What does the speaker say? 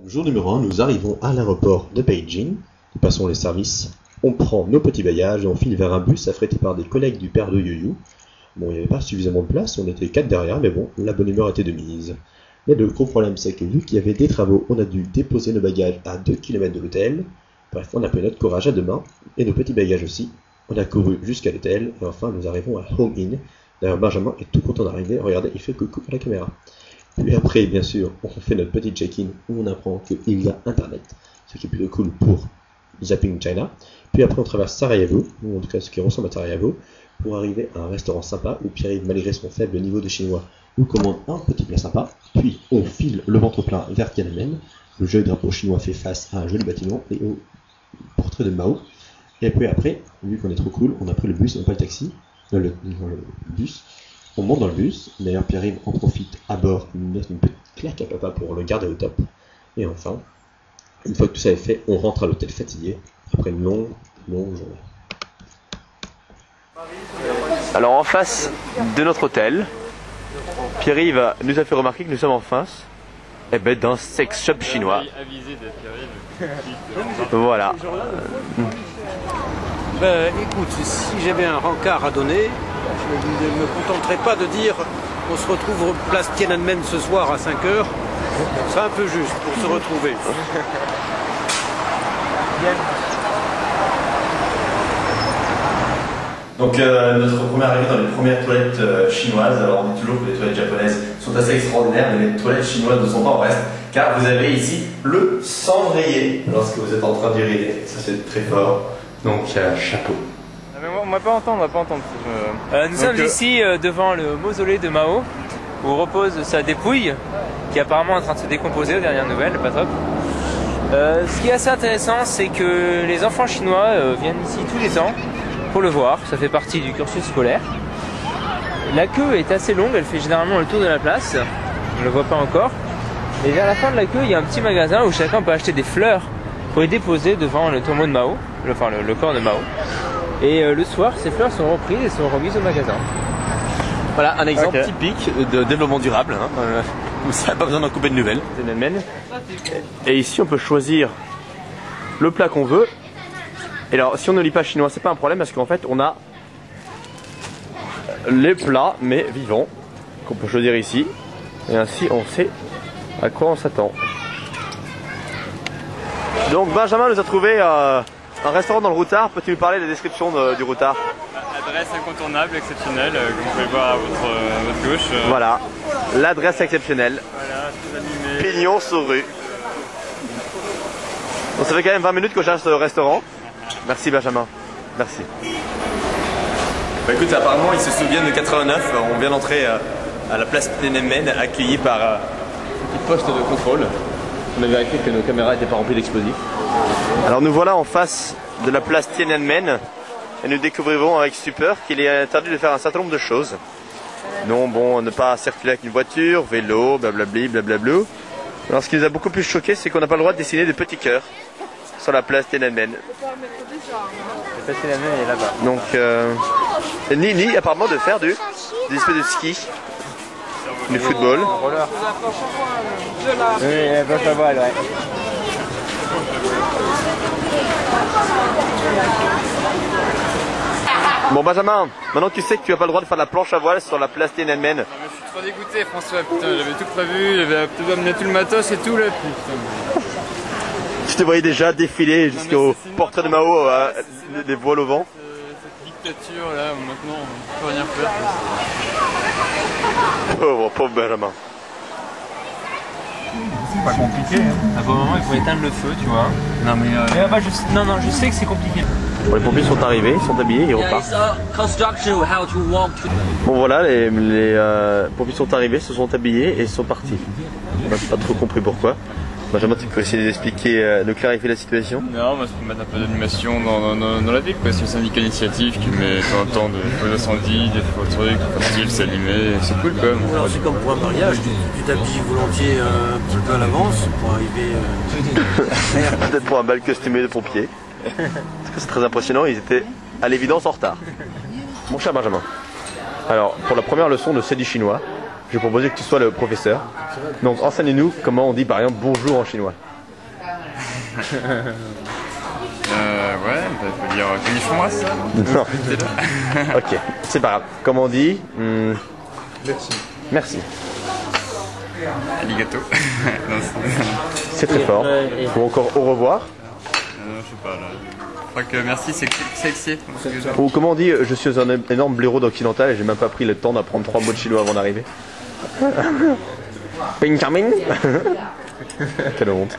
Jour numéro 1, nous arrivons à l'aéroport de Beijing. Nous passons les services, on prend nos petits bagages et on file vers un bus affrété par des collègues du père de Youyou. Bon, il n'y avait pas suffisamment de place, on était 4 derrière, mais bon, la bonne humeur était de mise. Mais le gros problème, c'est que vu qu'il y avait des travaux, on a dû déposer nos bagages à 2 km de l'hôtel. Bref, on a pris notre courage à deux mains, et nos petits bagages aussi. On a couru jusqu'à l'hôtel, et enfin nous arrivons à Home Inn. D'ailleurs, Benjamin est tout content d'arriver, regardez, il fait coucou à la caméra. Puis après, bien sûr, on fait notre petit check-in où on apprend qu'il y a Internet, ce qui est plutôt cool pour Zapping China. Puis après, on traverse Sarajevo, ou en tout cas ce qui ressemble à Sarajevo, pour arriver à un restaurant sympa où Pierre-Yves, malgré son faible niveau de chinois, nous commande un petit plat sympa. Puis on file le ventre plein vers Tiananmen. Le joli drapeau chinois fait face à un joli bâtiment et au portrait de Mao. Et puis après, vu qu'on est trop cool, on a pris le bus, non pas le taxi, le bus. On monte dans le bus, d'ailleurs Pierre-Yves en profite à bord, il nous donne une petite claque à papa pour le garder au top. Et enfin, une fois que tout ça est fait, on rentre à l'hôtel fatigué, après une longue journée. Alors en face de notre hôtel, Pierre-Yves nous a fait remarquer que nous sommes en face d'un sex shop chinois. Voilà. Écoute, si j'avais un rencard à donner, je ne me contenterais pas de dire on se retrouve place Tiananmen ce soir à 5h. C'est un peu juste pour se retrouver. Donc notre première arrivée dans les premières toilettes chinoises. Alors on dit toujours que les toilettes japonaises sont assez extraordinaires, mais les toilettes chinoises ne sont pas en reste, car vous avez ici le cendrier lorsque vous êtes en train d'uriner. Ça c'est très fort, donc chapeau. Mais on va pas entendre, Nous sommes ici devant le mausolée de Mao, où repose sa dépouille, qui est apparemment en train de se décomposer aux dernières nouvelles, pas top. Ce qui est assez intéressant, c'est que les enfants chinois viennent ici tous les ans pour le voir, ça fait partie du cursus scolaire. La queue est assez longue, elle fait généralement le tour de la place, on ne le voit pas encore. Et vers la fin de la queue, il y a un petit magasin où chacun peut acheter des fleurs pour les déposer devant le tombeau de Mao, le corps de Mao. Et le soir, ces fleurs sont reprises et sont remises au magasin. Voilà un exemple typique de développement durable. Vous n'avez pas besoin d'en couper de nouvelles. Et ici, on peut choisir le plat qu'on veut. Et alors, si on ne lit pas chinois, c'est pas un problème parce qu'en fait, on a les plats, mais vivants, qu'on peut choisir ici. Et ainsi, on sait à quoi on s'attend. Donc, Benjamin nous a trouvé un restaurant dans le Routard. Peux-tu nous parler de la description du Routard? Adresse incontournable, exceptionnelle, que vous pouvez voir à votre gauche. Voilà, l'adresse exceptionnelle. Voilà, très animé. Pignon sur rue. Donc, ça fait quand même 20 minutes que je reste au restaurant. Merci Benjamin, merci. Bah écoute, apparemment ils se souviennent de 89, on vient d'entrer à la place Tiananmen, accueillis par un petit poste de contrôle. On a vérifié que nos caméras n'étaient pas remplies d'explosifs. Alors nous voilà en face de la place Tiananmen et nous découvrirons avec stupeur qu'il est interdit de faire un certain nombre de choses. Non, bon, ne pas circuler avec une voiture, vélo, blablabli, blablabla. Alors ce qui nous a beaucoup plus choqué, c'est qu'on n'a pas le droit de dessiner des petits cœurs sur la place Tiananmen. La place Tiananmen est là-bas. Donc, ni apparemment de faire des espèces de ski, du football. Roller. Oui, la planche à voile, ouais. Bon Benjamin, maintenant tu sais que tu n'as pas le droit de faire la planche à voile sur la place Tiananmen. Non, mais je suis trop dégoûté François, putain, j'avais tout prévu, j'avais tout amené tout le matos et tout là, putain. Je te voyais déjà défiler jusqu'au portrait de Mao, des voiles au vent. Cette dictature là, maintenant on peut rien faire. Pauvre Benjamin. C'est pas compliqué, hein. À un moment il faut éteindre le feu, tu vois. Non mais là-bas, je sais que c'est compliqué. Bon, les pompiers sont arrivés, ils sont habillés, ils repartent. Bon voilà, les pompiers sont arrivés, se sont habillés et sont partis. On n'a pas trop compris pourquoi. Benjamin, tu peux essayer d'expliquer, de clarifier la situation? Non, moi, ça peut mettre un peu d'animation dans la ville, quoi. C'est le syndicat initiative qui met de temps en temps des faux incendies, des faux trucs, facile, s'animer, c'est cool, quoi. Alors, c'est comme pour un mariage, tu t'habilles volontiers un petit peu à l'avance pour arriver. Peut-être pour un bal costumé de pompiers. Parce que c'est très impressionnant, ils étaient à l'évidence en retard. Mon cher Benjamin, alors pour la première leçon de CEDI chinois, je vais proposer que tu sois le professeur. Donc enseigne-nous comment on dit par exemple bonjour en chinois. Ouais, on peut dire canichon ça. Non. Ok, c'est pas grave. Comme on dit Merci. merci. Alligato. Non, C'est très fort. Ou encore au revoir. je sais pas là. Je crois que merci c'est sexy. Ou comment on dit, je suis un énorme blaireau d'occidental et j'ai même pas pris le temps d'apprendre 3 mots de chinois avant d'arriver. Ping Carming. Quelle honte.